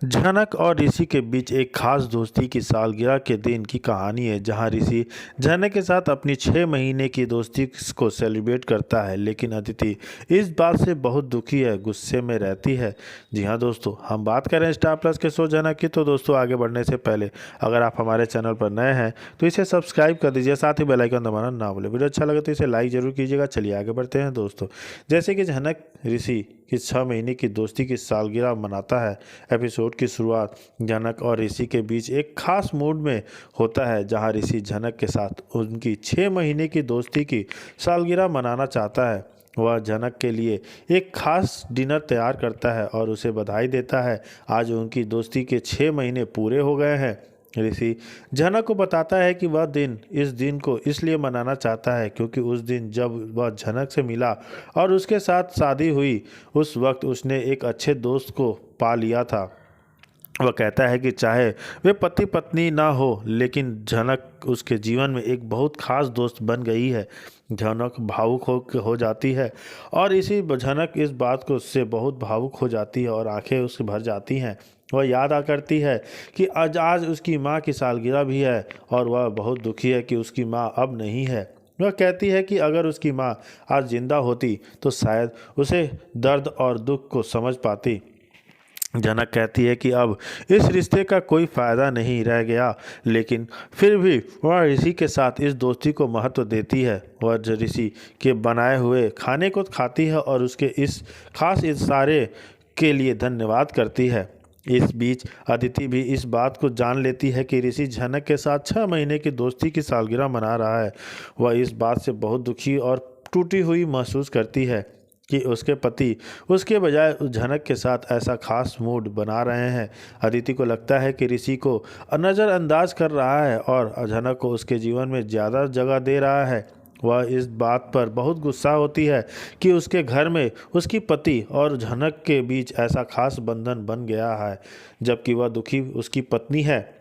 झनक और ऋषि के बीच एक खास दोस्ती की सालगिरह के दिन की कहानी है, जहां ऋषि झनक के साथ अपनी 6 महीने की दोस्ती को सेलिब्रेट करता है। लेकिन अदिति इस बात से बहुत दुखी है, गुस्से में रहती है। जी हाँ दोस्तों, हम बात कर रहे हैं स्टार प्लस के शो झनक की। तो दोस्तों, आगे बढ़ने से पहले अगर आप हमारे चैनल पर नए हैं तो इसे सब्सक्राइब कर दीजिए, साथ ही बेल आइकन दबाना ना भूलें। वीडियो अच्छा लगे तो इसे लाइक जरूर कीजिएगा। चलिए आगे बढ़ते हैं दोस्तों। जैसे कि झनक ऋषि की 6 महीने की दोस्ती की सालगिरह मनाता है। एपिसोड की शुरुआत झनक और ऋषि के बीच एक खास मूड में होता है, जहां ऋषि झनक के साथ उनकी 6 महीने की दोस्ती की सालगिरह मनाना चाहता है। वह झनक के लिए एक खास डिनर तैयार करता है और उसे बधाई देता है। आज उनकी दोस्ती के 6 महीने पूरे हो गए हैं। ऋषि झनक को बताता है कि वह इस दिन को इसलिए मनाना चाहता है क्योंकि उस दिन जब वह झनक से मिला और उसके साथ शादी हुई, उस वक्त उसने एक अच्छे दोस्त को पा लिया था। वह कहता है कि चाहे वे पति पत्नी ना हो, लेकिन झनक उसके जीवन में एक बहुत खास दोस्त बन गई है। झनक भावुक हो जाती है और इसी झनक इस बात को उससे बहुत भावुक हो जाती है और आंखें उसकी भर जाती हैं। वह याद करती है कि आज उसकी माँ की सालगिरह भी है और वह बहुत दुखी है कि उसकी माँ अब नहीं है। वह कहती है कि अगर उसकी माँ आज जिंदा होती तो शायद उसे दर्द और दुख को समझ पाती। जनक कहती है कि अब इस रिश्ते का कोई फ़ायदा नहीं रह गया, लेकिन फिर भी वह ऋषि के साथ इस दोस्ती को महत्व देती है। वह ऋषि के बनाए हुए खाने को खाती है और उसके इस खास इशारे के लिए धन्यवाद करती है। इस बीच अदिति भी इस बात को जान लेती है कि ऋषि झनक के साथ 6 महीने की दोस्ती की सालगिरह मना रहा है। वह इस बात से बहुत दुखी और टूटी हुई महसूस करती है कि उसके पति उसके बजाय उस झनक के साथ ऐसा खास मूड बना रहे हैं। अदिति को लगता है कि ऋषि को नज़रअंदाज कर रहा है और झनक को उसके जीवन में ज़्यादा जगह दे रहा है। वह इस बात पर बहुत गुस्सा होती है कि उसके घर में उसकी पति और झनक के बीच ऐसा खास बंधन बन गया है, जबकि वह दुखी उसकी पत्नी है।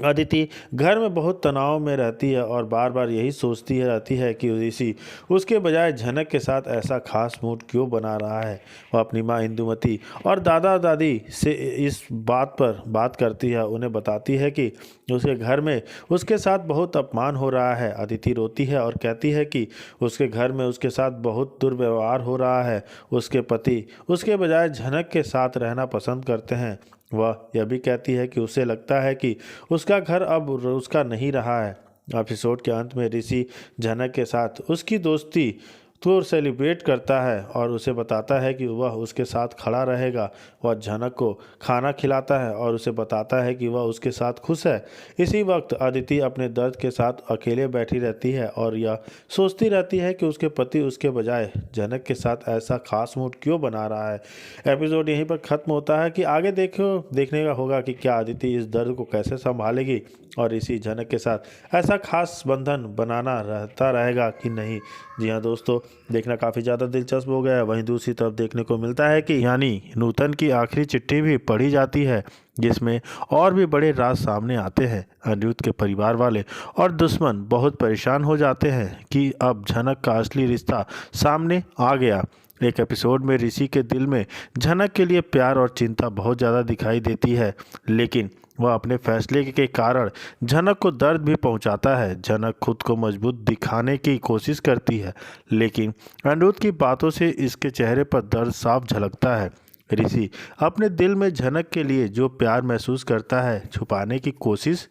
अदिति घर में बहुत तनाव में रहती है और बार बार यही सोचती रहती है कि ऋषि उसके बजाय झनक के साथ ऐसा खास मूड क्यों बना रहा है। वह अपनी माँ इंदुमती और दादा दादी से इस बात पर बात करती है, उन्हें बताती है कि उसके घर में उसके साथ बहुत अपमान हो रहा है। अदिति रोती है और कहती है कि उसके घर में उसके साथ बहुत दुर्व्यवहार हो रहा है। उसके पति उसके बजाय झनक के साथ रहना पसंद करते हैं। वह यह भी कहती है कि उसे लगता है कि उसका घर अब उसका नहीं रहा है। एपिसोड के अंत में ऋषि झनक के साथ उसकी दोस्ती तो सेलिब्रेट करता है और उसे बताता है कि वह उसके साथ खड़ा रहेगा। वह झनक को खाना खिलाता है और उसे बताता है कि वह उसके साथ खुश है। इसी वक्त अदिति अपने दर्द के साथ अकेले बैठी रहती है और यह सोचती रहती है कि उसके पति उसके बजाय झनक के साथ ऐसा खास मूड क्यों बना रहा है। एपिसोड यहीं पर ख़त्म होता है कि आगे देखने का होगा कि क्या अदिति इस दर्द को कैसे संभालेगी और इसी झनक के साथ ऐसा खास बंधन बनाना रहता रहेगा कि नहीं। जी हाँ दोस्तों, देखना काफ़ी ज़्यादा दिलचस्प हो गया है। वहीं दूसरी तरफ देखने को मिलता है कि यानी नूतन की आखिरी चिट्ठी भी पढ़ी जाती है, जिसमें और भी बड़े राज सामने आते हैं। अनिरुद्ध के परिवार वाले और दुश्मन बहुत परेशान हो जाते हैं कि अब झनक का असली रिश्ता सामने आ गया। एक एपिसोड में ऋषि के दिल में झनक के लिए प्यार और चिंता बहुत ज़्यादा दिखाई देती है, लेकिन वह अपने फैसले के कारण झनक को दर्द भी पहुंचाता है। झनक खुद को मजबूत दिखाने की कोशिश करती है, लेकिन अनिरुद्ध की बातों से इसके चेहरे पर दर्द साफ झलकता है। ऋषि अपने दिल में झनक के लिए जो प्यार महसूस करता है छुपाने की कोशिश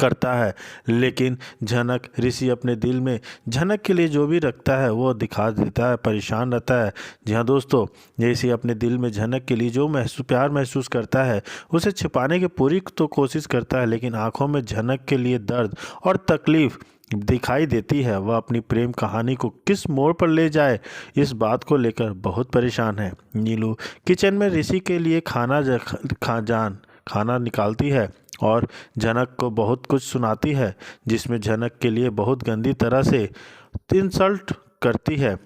करता है, लेकिन झनक ऋषि अपने दिल में झनक के लिए जो भी रखता है वो दिखा देता है, परेशान रहता है। जी हाँ दोस्तों, ऋषि अपने दिल में झनक के लिए जो प्यार महसूस करता है उसे छिपाने की पूरी तो कोशिश करता है, लेकिन आंखों में झनक के लिए दर्द और तकलीफ दिखाई देती है। वह अपनी प्रेम कहानी को किस मोड़ पर ले जाए, इस बात को लेकर बहुत परेशान है। नीलू किचन में ऋषि के लिए खाना निकालती है और झनक को बहुत कुछ सुनाती है, जिसमें झनक के लिए बहुत गंदी तरह से इंसल्ट करती है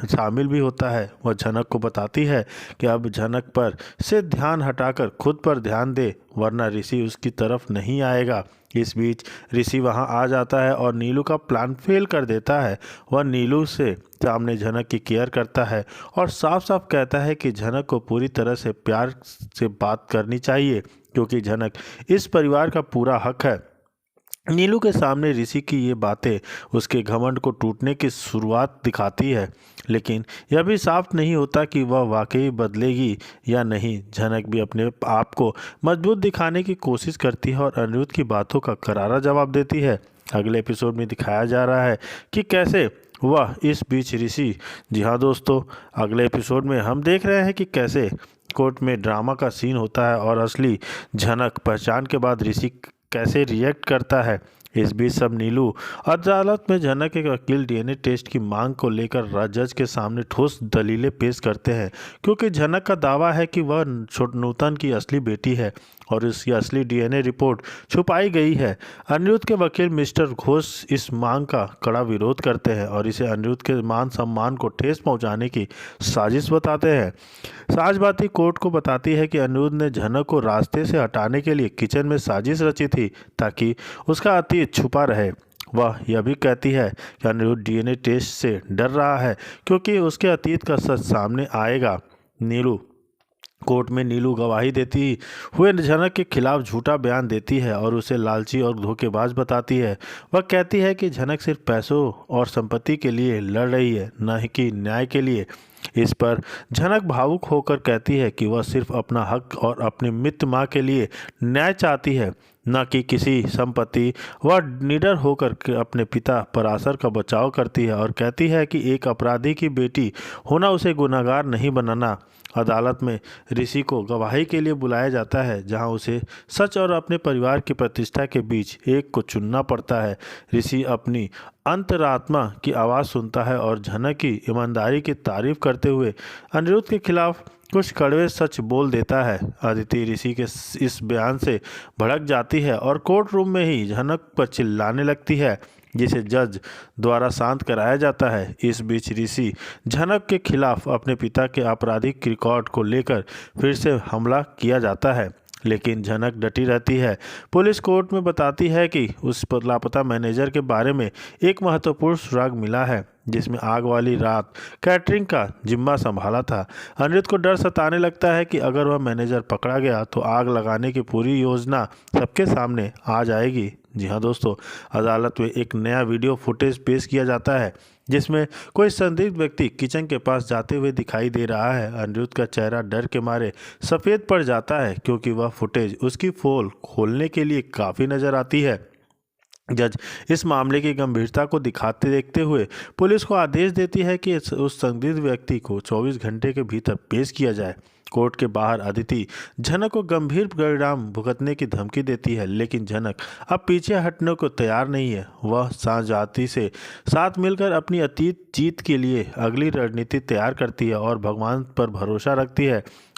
शामिल भी होता है। वह झनक को बताती है कि अब झनक पर से ध्यान हटाकर खुद पर ध्यान दे, वरना ऋषि उसकी तरफ नहीं आएगा। इस बीच ऋषि वहां आ जाता है और नीलू का प्लान फेल कर देता है। वह नीलू से सामने झनक की केयर करता है और साफ साफ कहता है कि झनक को पूरी तरह से प्यार से बात करनी चाहिए, क्योंकि झनक इस परिवार का पूरा हक है। नीलू के सामने ऋषि की ये बातें उसके घमंड को टूटने की शुरुआत दिखाती है, लेकिन यह भी साफ नहीं होता कि वह वाकई बदलेगी या नहीं। झनक भी अपने आप को मजबूत दिखाने की कोशिश करती है और अनिरुद्ध की बातों का करारा जवाब देती है। अगले एपिसोड में दिखाया जा रहा है कि कैसे वह इस बीच ऋषि, जी हाँ दोस्तों, अगले एपिसोड में हम देख रहे हैं कि कैसे कोर्ट में ड्रामा का सीन होता है और असली झनक पहचान के बाद ऋषि कैसे रिएक्ट करता है। इस बीच सब नीलू अदालत में झनक के वकील डीएनए टेस्ट की मांग को लेकर जज के सामने ठोस दलीलें पेश करते हैं, क्योंकि झनक का दावा है कि वह नूतन की असली बेटी है और इसकी असली डीएनए रिपोर्ट छुपाई गई है। अनिरुद्ध के वकील मिस्टर घोष इस मांग का कड़ा विरोध करते हैं और इसे अनिरुद्ध के मान सम्मान को ठेस पहुंचाने की साजिश बताते हैं। साजबाती कोर्ट को बताती है कि अनिरुद्ध ने झनक को रास्ते से हटाने के लिए किचन में साजिश रची थी ताकि उसका अतीत छुपा रहे। वह यह भी कहती है कि अनिरुद्ध डीएनए टेस्ट से डर रहा है क्योंकि उसके अतीत का सच सामने आएगा। कोर्ट में नीलू गवाही देती हुए झनक के खिलाफ झूठा बयान देती है और उसे लालची और धोखेबाज बताती है। वह कहती है कि झनक सिर्फ पैसों और संपत्ति के लिए लड़ रही है, न कि न्याय के लिए। इस पर झनक भावुक होकर कहती है कि वह सिर्फ अपना हक और अपनी मृत मां के लिए न्याय चाहती है, न कि किसी संपत्ति। वह निडर होकर अपने पिता पराशर का बचाव करती है और कहती है कि एक अपराधी की बेटी होना उसे गुनहगार नहीं बनाना। अदालत में ऋषि को गवाही के लिए बुलाया जाता है, जहां उसे सच और अपने परिवार की प्रतिष्ठा के बीच एक को चुनना पड़ता है। ऋषि अपनी अंतरात्मा की आवाज़ सुनता है और झनक की ईमानदारी की तारीफ करते हुए अनिरुद्ध के खिलाफ कुछ कड़वे सच बोल देता है। अदिति ऋषि के इस बयान से भड़क जाती है और कोर्ट रूम में ही झनक पर चिल्लाने लगती है, जिसे जज द्वारा शांत कराया जाता है। इस बीच ऋषि झनक के खिलाफ अपने पिता के आपराधिक रिकॉर्ड को लेकर फिर से हमला किया जाता है, लेकिन झनक डटी रहती है। पुलिस कोर्ट में बताती है कि उस पर लापता मैनेजर के बारे में एक महत्वपूर्ण सुराग मिला है, जिसमें आग वाली रात कैटरिंग का जिम्मा संभाला था। अनिरुद्ध को डर सताने लगता है कि अगर वह मैनेजर पकड़ा गया तो आग लगाने की पूरी योजना सबके सामने आ जाएगी। जी हाँ दोस्तों, अदालत में एक नया वीडियो फुटेज पेश किया जाता है, जिसमें कोई संदिग्ध व्यक्ति किचन के पास जाते हुए दिखाई दे रहा है। अनिरुद्ध का चेहरा डर के मारे सफ़ेद पड़ जाता है, क्योंकि वह फुटेज उसकी पोल खोलने के लिए काफ़ी नज़र आती है। जज इस मामले की गंभीरता को दिखाते देखते हुए पुलिस को आदेश देती है कि उस संदिग्ध व्यक्ति को 24 घंटे के भीतर पेश किया जाए। कोर्ट के बाहर अदिति झनक को गंभीर परिणाम भुगतने की धमकी देती है, लेकिन झनक अब पीछे हटने को तैयार नहीं है। वह जाति से साथ मिलकर अपनी अतीत जीत के लिए अगली रणनीति तैयार करती है और भगवान पर भरोसा रखती है।